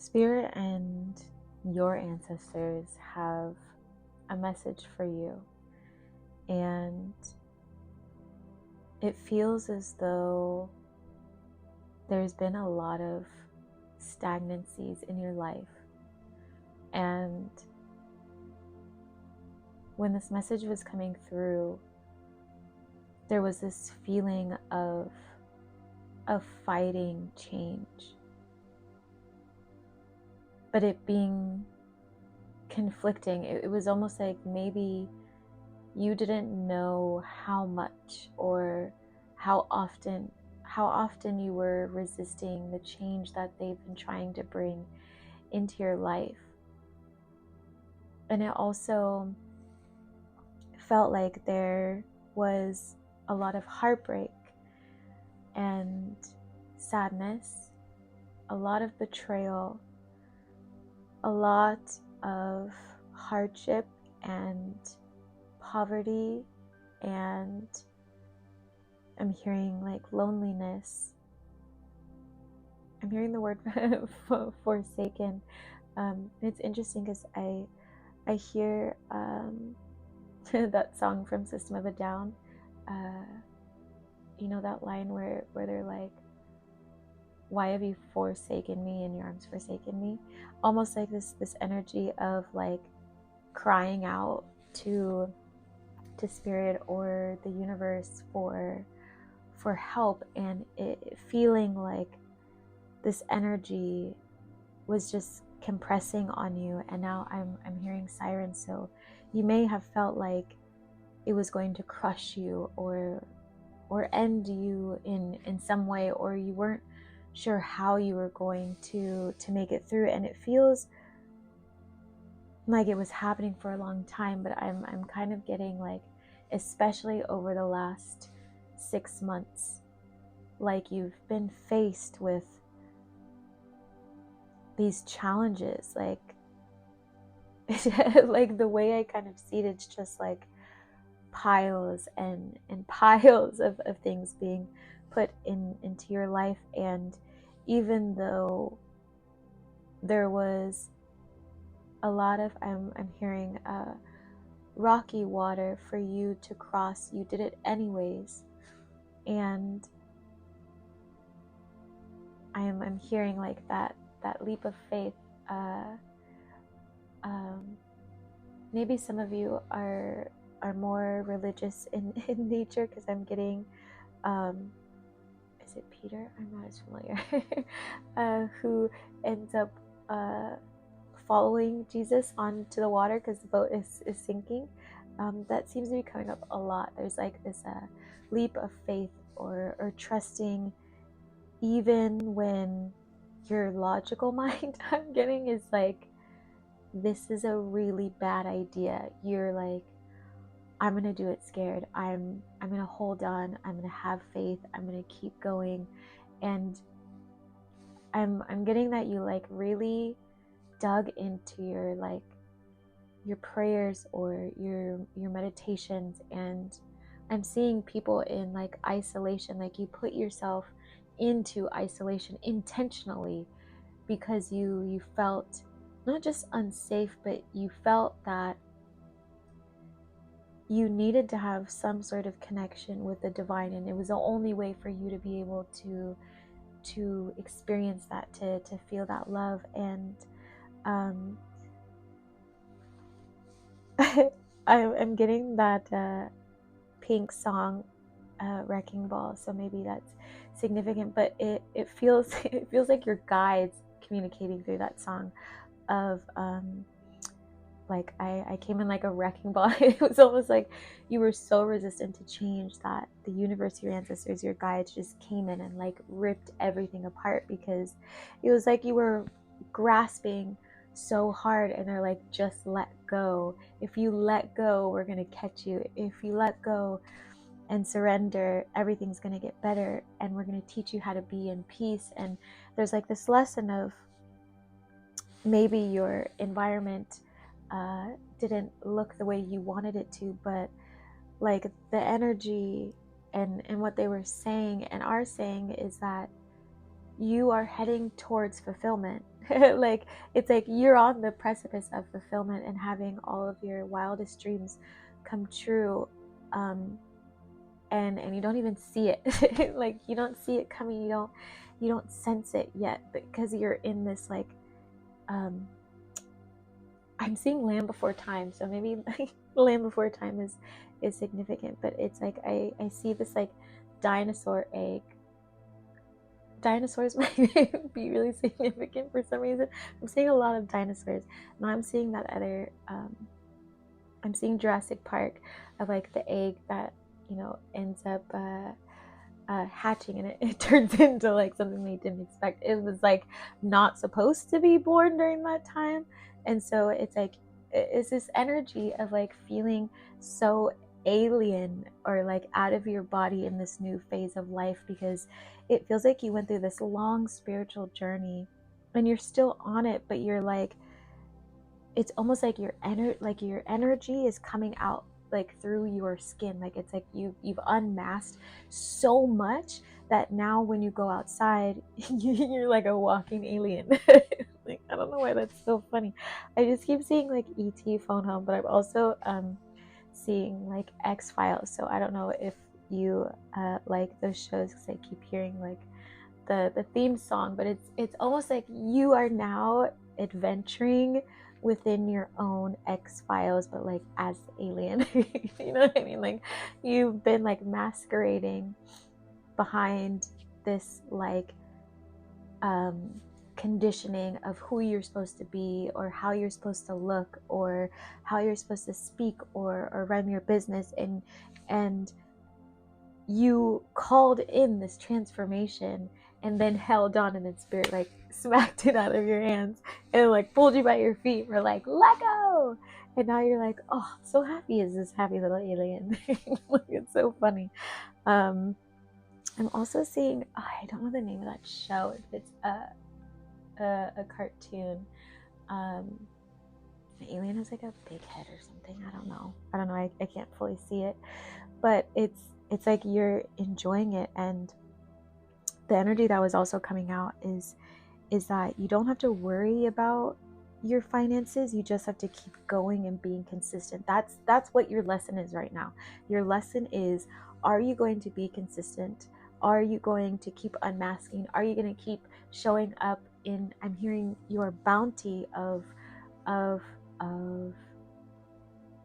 Spirit and your ancestors have a message for you, and it feels as though there's been a lot of stagnancies in your life. And when this message was coming through, there was this feeling of fighting change, but it being conflicting. It was almost like maybe you didn't know how much or how often you were resisting the change that they've been trying to bring into your life. And it also felt like there was a lot of heartbreak and sadness, a lot of betrayal, a lot of hardship and poverty, and I'm hearing like loneliness. I'm hearing the word forsaken. It's interesting because I hear that song from System of a Down. You know that line where they're like, "Why have you forsaken me and your arms forsaken me?" Almost like this energy of like crying out to spirit or the universe for help, and it feeling like this energy was just compressing on you. And now I'm hearing sirens, so you may have felt like it was going to crush you or end you in some way, or you weren't sure how you were going to make it through. And it feels like it was happening for a long time, but I'm kind of getting like, especially over the last 6 months, like you've been faced with these challenges, like like the way I kind of see it, it's just like piles and piles of things being put into your life. And even though there was a lot of I'm hearing rocky water for you to cross, you did it anyways. And I'm hearing like that leap of faith. Maybe some of you are more religious in nature, because I'm getting is it Peter? I'm not as familiar. Who ends up following Jesus onto the water because the boat is sinking. That seems to be coming up a lot. There's like this leap of faith or trusting, even when your logical mind, I'm getting, is like, this is a really bad idea. You're like, I'm gonna do it scared. I'm gonna hold on. I'm gonna have faith. I'm gonna keep going. And I'm getting that you like really dug into your like your prayers or your meditations. And I'm seeing people in like isolation, like you put yourself into isolation intentionally because you felt not just unsafe, but you felt that you needed to have some sort of connection with the divine, and it was the only way for you to be able to experience that, to feel that love. And I'm getting that Pink song, Wrecking Ball, so maybe that's significant. But it feels it feels like your guides communicating through that song of like I came in like a wrecking ball. It was almost like you were so resistant to change that the universe, your ancestors, your guides just came in and like ripped everything apart, because it was like you were grasping so hard, and they're like, just let go. If you let go, we're gonna catch you. If you let go and surrender, everything's gonna get better, and we're gonna teach you how to be in peace. And there's like this lesson of maybe your environment didn't look the way you wanted it to, but like the energy and what they were saying and are saying is that you are heading towards fulfillment. Like it's like you're on the precipice of fulfillment and having all of your wildest dreams come true. And you don't even see it. Like you don't see it coming, you don't sense it yet, because you're in this like I'm seeing Land Before Time, so maybe like Land Before Time is significant, but it's like I see this like dinosaur egg. Dinosaurs might be really significant for some reason. I'm seeing a lot of dinosaurs. Now I'm seeing that other I'm seeing Jurassic Park, of like the egg that ends up hatching, and it turns into like something they didn't expect. It was like not supposed to be born during that time, and so it's like it's this energy of like feeling so alien or like out of your body in this new phase of life, because it feels like you went through this long spiritual journey and you're still on it, but you're like, it's almost like your energy is coming out like through your skin. Like it's like you've unmasked so much that now when you go outside you're like a walking alien. Like I don't know why that's so funny. I just keep seeing like ET Phone Home, but I'm also seeing like X-Files, so I don't know if you like those shows, because I keep hearing like the theme song, but it's almost like you are now adventuring within your own X-Files, but like as alien. You know what I mean? Like you've been like masquerading behind this like conditioning of who you're supposed to be, or how you're supposed to look, or how you're supposed to speak, or run your business, and you called in this transformation and then held on, and then spirit like smacked it out of your hands and like pulled you by your feet. We're like, let go. And now you're like, oh, I'm so happy as this happy little alien. Like, it's so funny. I'm also seeing, oh, I don't know the name of that show, if it's a cartoon. The alien has like a big head or something. I don't know. I can't fully see it, but it's like you're enjoying it. And the energy that was also coming out is that you don't have to worry about your finances. You just have to keep going and being consistent. That's what your lesson is right now. Your lesson is, are you going to be consistent? Are you going to keep unmasking? Are you going to keep showing up in, I'm hearing your bounty of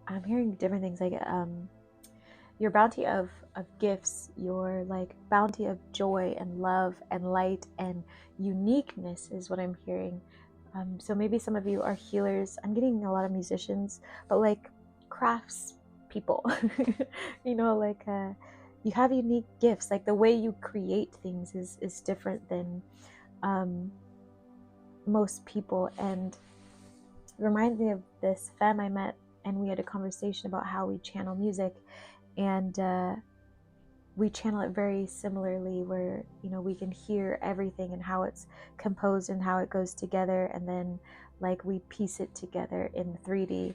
I'm hearing different things, like your bounty of gifts, your like bounty of joy and love and light and uniqueness is what I'm hearing. So maybe some of you are healers. I'm getting a lot of musicians, but like crafts people. Like you have unique gifts. Like the way you create things is different than most people. And it reminds me of this femme I met, and we had a conversation about how we channel music, and we channel it very similarly, where we can hear everything and how it's composed and how it goes together, and then like we piece it together in 3D.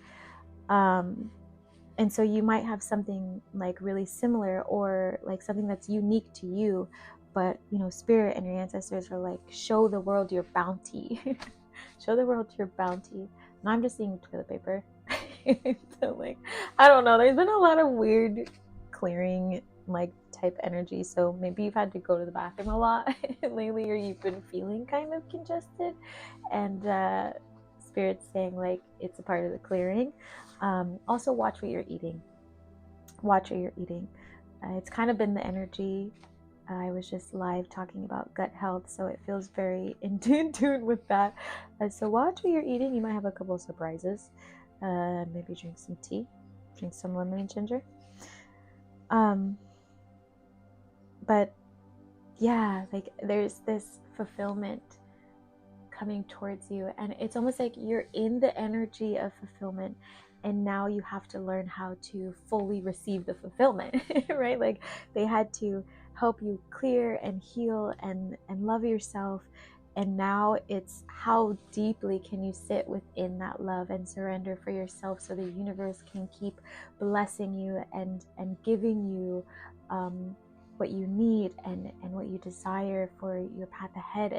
And so you might have something like really similar, or like something that's unique to you, but spirit and your ancestors are like, show the world your bounty. Show the world your bounty. And I'm just seeing toilet paper. So like, I don't know, there's been a lot of weird clearing like type energy, so maybe you've had to go to the bathroom a lot lately, or you've been feeling kind of congested, and spirit's saying like it's a part of the clearing. Also watch what you're eating. It's kind of been the energy. I was just live talking about gut health, so it feels very in tune with that. So watch what you're eating. You might have a couple of surprises. Maybe drink some tea, drink some lemon and ginger. But yeah, like there's this fulfillment coming towards you, and it's almost like you're in the energy of fulfillment, and now you have to learn how to fully receive the fulfillment. Right? Like they had to help you clear and heal and love yourself, and now it's how deeply can you sit within that love and surrender for yourself, so the universe can keep blessing you and giving you what you need and what you desire for your path ahead,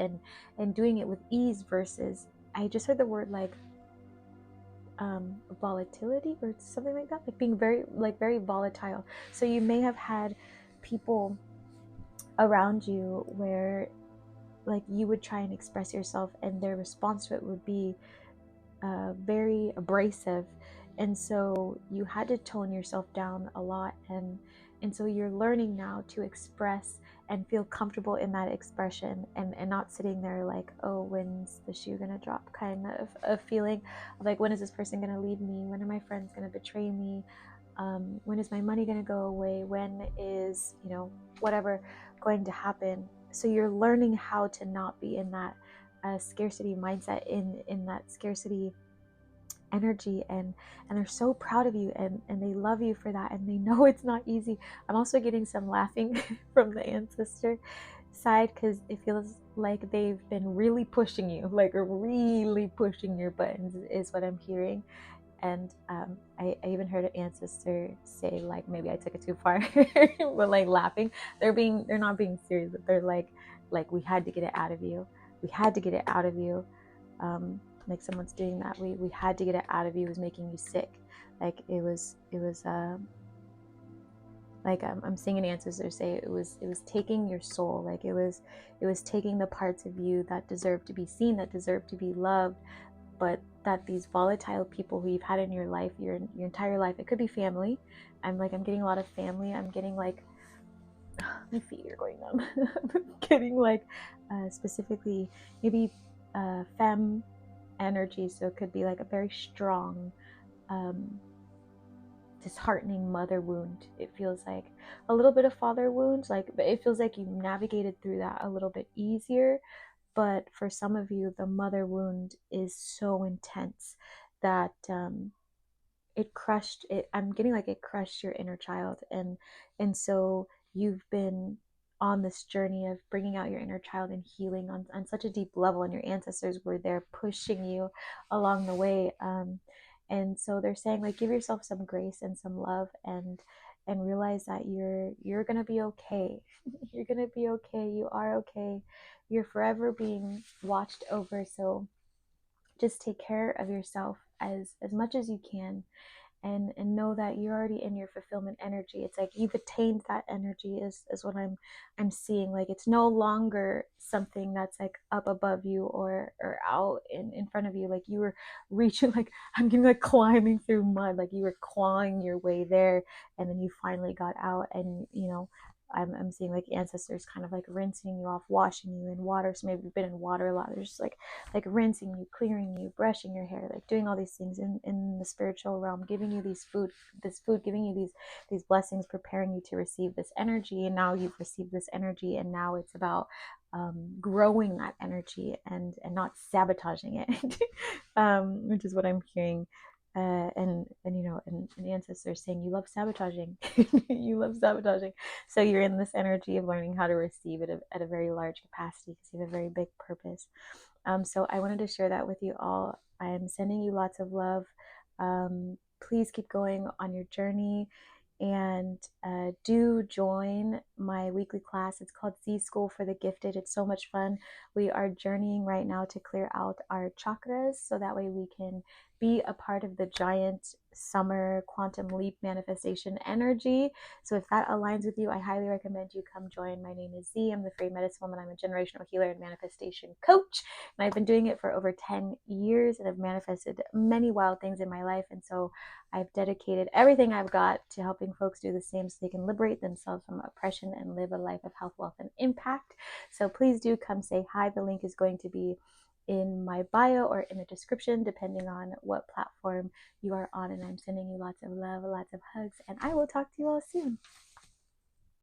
and doing it with ease versus, I just heard the word like volatility or something like that, like being very volatile. So you may have had people around you where like you would try and express yourself and their response to it would be very abrasive, and so you had to tone yourself down a lot, and so you're learning now to express and feel comfortable in that expression, and not sitting there like, oh, when's the shoe gonna drop, kind of a feeling of like, when is this person gonna leave me, when are my friends gonna betray me, when is my money gonna go away, when is, whatever going to happen. So you're learning how to not be in that scarcity mindset, in that scarcity energy, and they're so proud of you, and they love you for that, and they know it's not easy. I'm also getting some laughing from the ancestor side, because it feels like they've been really pushing you, like really pushing your buttons is what I'm hearing. And I even heard an ancestor say like, maybe I took it too far, but like laughing, they're not being serious, but they're like, we had to get it out of you, we had to get it out of you. Like someone's doing that, we had to get it out of you, it was making you sick, like it was like I'm seeing an ancestor say it was taking your soul, like it was taking the parts of you that deserve to be seen, that deserve to be loved, but that these volatile people who you've had in your life, your entire life, it could be family. I'm getting a lot of family. I'm getting like, my feet are going numb. I'm getting like specifically maybe femme energy. So it could be like a very strong, disheartening mother wound. It feels like a little bit of father wounds, like, but it feels like you navigated through that a little bit easier. But for some of you, the mother wound is so intense that it crushed it. I'm getting like it crushed your inner child, and so you've been on this journey of bringing out your inner child and healing on such a deep level, and your ancestors were there pushing you along the way. And so they're saying like, give yourself some grace and some love, and realize that you're gonna be okay. You're gonna be okay. You are okay. You're forever being watched over. So just take care of yourself as much as you can, and know that you're already in your fulfillment energy. It's like you've attained that energy, is what I'm seeing. Like it's no longer something that's like up above you or out in front of you. Like you were reaching, like I'm getting like climbing through mud, like you were clawing your way there, and then you finally got out. And I'm seeing like ancestors kind of like rinsing you off, washing you in water. So maybe you've been in water a lot. They're just like rinsing you, clearing you, brushing your hair, like doing all these things in the spiritual realm, giving you this food, giving you these blessings, preparing you to receive this energy. And now you've received this energy, and now it's about growing that energy and not sabotaging it, which is what I'm hearing. And the ancestors saying you love sabotaging, you love sabotaging. So you're in this energy of learning how to receive it at a very large capacity, because you have a very big purpose. So I wanted to share that with you all. I am sending you lots of love. Please keep going on your journey, and do join my weekly class. It's called Z School for the Gifted. It's so much fun. We are journeying right now to clear out our chakras, so that way we can be a part of the giant summer quantum leap manifestation energy. So if that aligns with you, I highly recommend you come join. My name is Z. I'm the Fairy Medicine Woman. I'm a generational healer and manifestation coach, and I've been doing it for over 10 years, and I've manifested many wild things in my life. And so I've dedicated everything I've got to helping folks do the same, so they can liberate themselves from oppression and live a life of health, wealth, and impact. So please do come say hi. The link is going to be in my bio or in the description, depending on what platform you are on. And I'm sending you lots of love, lots of hugs, and I will talk to you all soon.